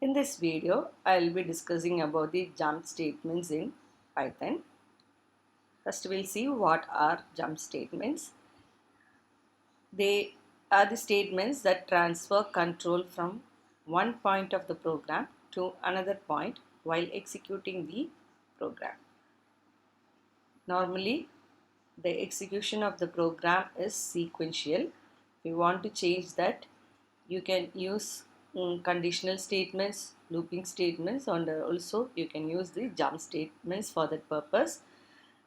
In this video, I will be discussing about the jump statements in Python. First, we'll see what are jump statements. They are the statements that transfer control from one point of the program to another point while executing the program. Normally, the execution of the program is sequential. If you want to change that, you can use conditional statements, looping statements, and also you can use the jump statements for that purpose.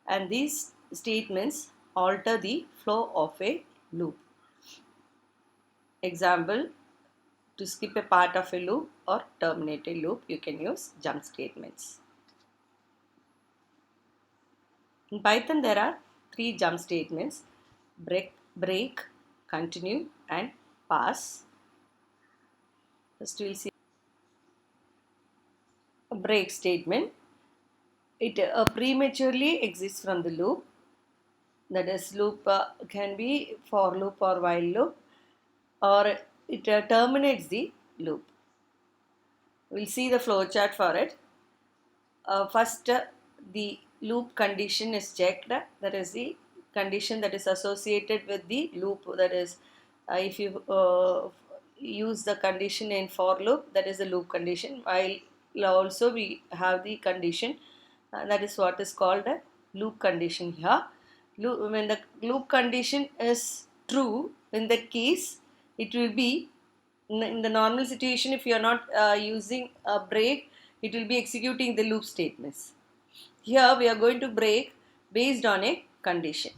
And these statements alter the flow of a loop. Example, to skip a part of a loop or terminate a loop, you can use jump statements. In Python, there are three jump statements: break, continue, and pass. First, we'll see a break statement. It prematurely exits from the loop. That is, loop can be for loop or while loop, or it terminates the loop. We'll see the flowchart for it. First, the loop condition is checked. That is the condition that is associated with the loop. That is, if you use the condition in for loop, that is the loop condition. While also we have the condition that is what is called a loop condition here. When the loop condition is true, in that case, it will be in the normal situation. If you are not using a break, it will be executing the loop statements. Here we are going to break based on a condition.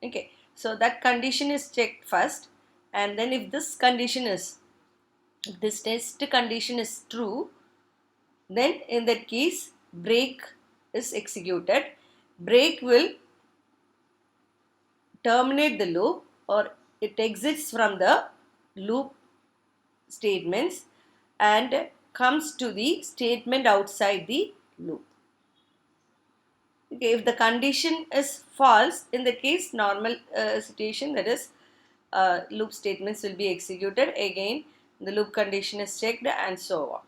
Okay, so that condition is checked first, and then if this test condition is true, then in that case break is executed. Break will terminate the loop, or it exits from the loop statements and comes to the statement outside the loop. Okay, if the condition is false, in the case normal situation, that is loop statements will be executed. Again, the loop condition is checked and so on.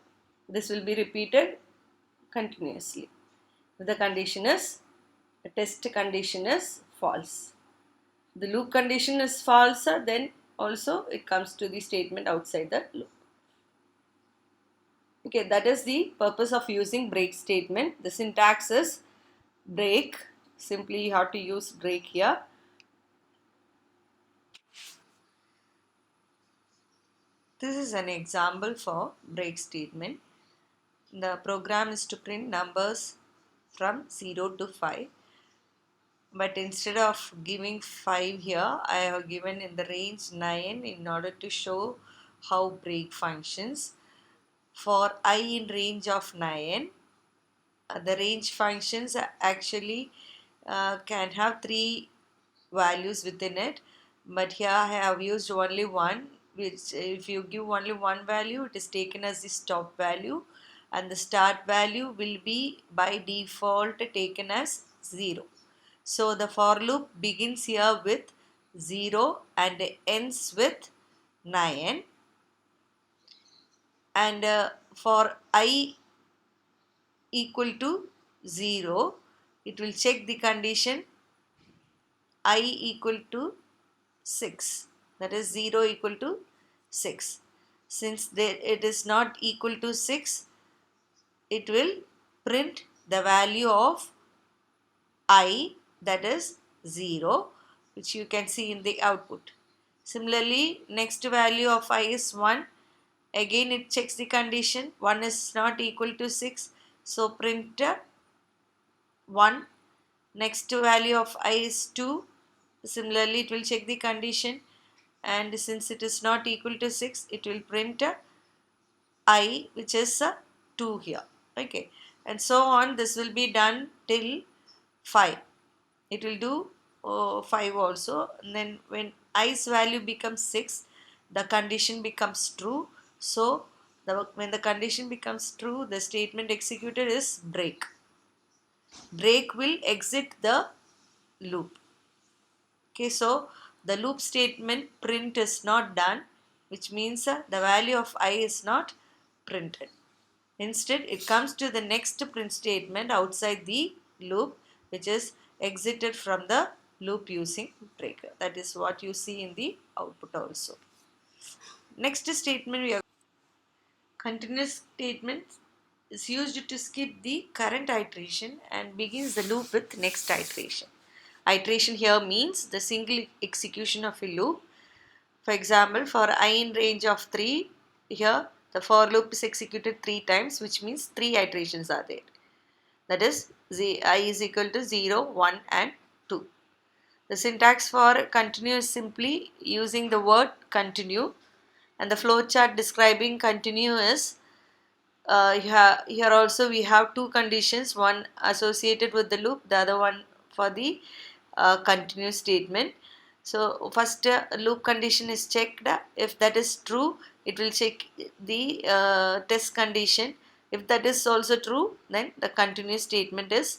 This will be repeated continuously. If the test condition is false, the loop condition is false, then also it comes to the statement outside the loop. Okay, that is the purpose of using break statement. The syntax is break. Simply you have to use break here. This is an example for break statement. The program is to print numbers from 0 to 5. But instead of giving 5 here, I have given in the range 9 in order to show how break functions. For I in range of 9, the range functions actually can have 3 values within it, but here I have used only one, which if you give only one value, it is taken as the stop value, and the start value will be by default taken as 0. So the for loop begins here with 0 and ends with 9, and for I equal to 0, it will check the condition I equal to 6, that is 0 equal to 6. Since it is not equal to 6, it will print the value of I, that is 0, which you can see in the output. Similarly, next value of I is 1. Again it checks the condition 1 is not equal to 6, so print 1. Next value of I is 2. Similarly, it will check the condition, and since it is not equal to 6, it will print I, which is 2 here. Okay, and so on. This will be done till 5. It will do 5 also. And then when I's value becomes 6, the condition becomes true. So when the condition becomes true, the statement executed is break. Break will exit the loop. Okay, so the loop statement print is not done, which means the value of I is not printed. Instead, it comes to the next print statement outside the loop, which is exited from the loop using breaker. That is what you see in the output also. Next statement, we have continuous statement is used to skip the current iteration and begins the loop with next iteration. Iteration here means the single execution of a loop. For example, for I in range of 3, here the for loop is executed 3 times, which means 3 iterations are there. That is, I is equal to 0, 1 and 2. The syntax for continue is simply using the word continue, and the flowchart describing continue is here also we have two conditions, one associated with the loop, the other one for the continuous statement. So first loop condition is checked. If that is true, it will check the test condition. If that is also true, then the continuous statement is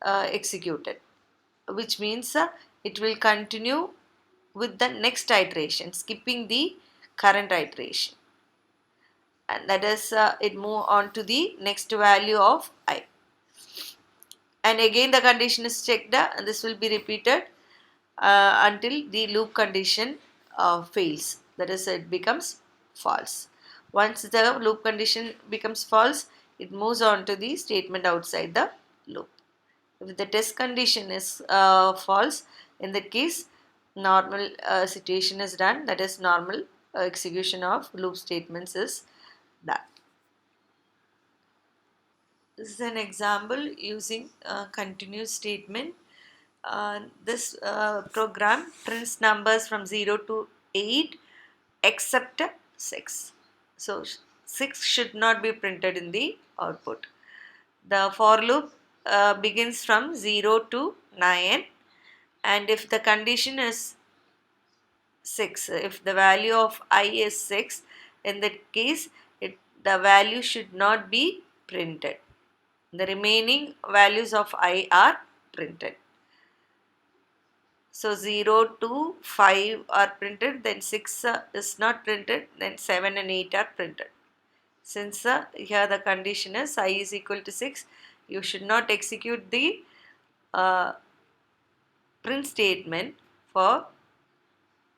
executed, which means it will continue with the next iteration, skipping the current iteration, and that is it move on to the next value of I, and again the condition is checked, and this will be repeated until the loop condition fails, that is it becomes false. Once the loop condition becomes false, it moves on to the statement outside the loop. If the test condition is false, in that case normal situation is done, that is normal execution of loop statements is done. This is an example using a continuous statement. This program prints numbers from 0 to 8 except 6. So 6 should not be printed in the output. The for loop begins from 0 to 9, and if the condition is 6, if the value of I is 6, in that case the value should not be printed. The remaining values of I are printed. So 0 to 5 are printed, then 6 is not printed, then 7 and 8 are printed. Since here the condition is I is equal to 6, you should not execute the print statement for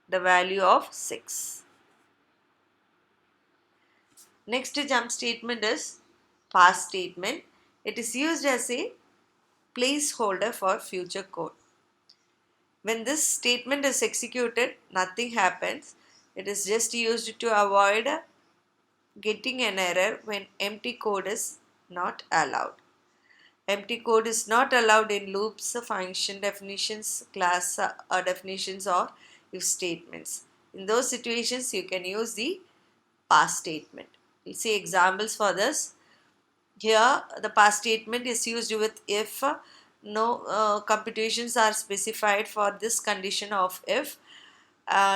the value of 6. Next jump statement is pass statement. It is used as a placeholder for future code. When this statement is executed, nothing happens. It is just used to avoid getting an error when empty code is not allowed. Empty code is not allowed in loops, function definitions, class definitions, or if statements. In those situations, you can use the pass statement. We'll see examples for this. Here, the pass statement is used with if no computations are specified for this condition of if.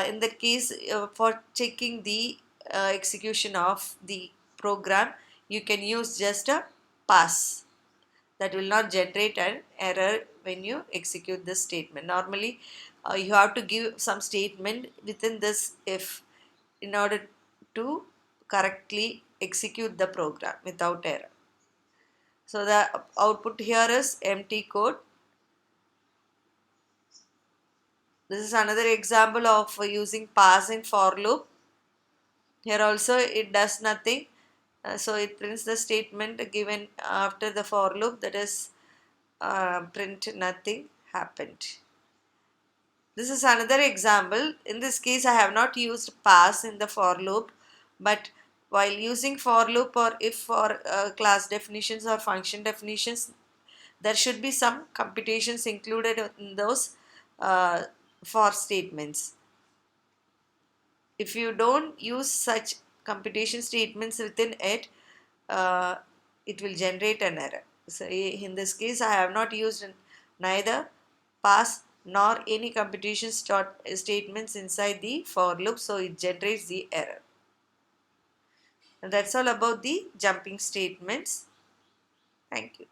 In that case, for checking the execution of the program, you can use just a pass. That will not generate an error when you execute this statement. Normally, you have to give some statement within this if in order to correctly execute the program without error. So the output here is empty code. This is another example of using pass in for loop. Here also it does nothing. So it prints the statement given after the for loop, that is print nothing happened. This is another example. In this case I have not used pass in the for loop, but while using for loop or if for class definitions or function definitions, there should be some computations included in those for statements. If you don't use such computation statements within it, uh, it will generate an error. So in this case I have not used neither pass nor any computation statements inside the for loop, so it generates the error. And that's all about the jumping statements. Thank you.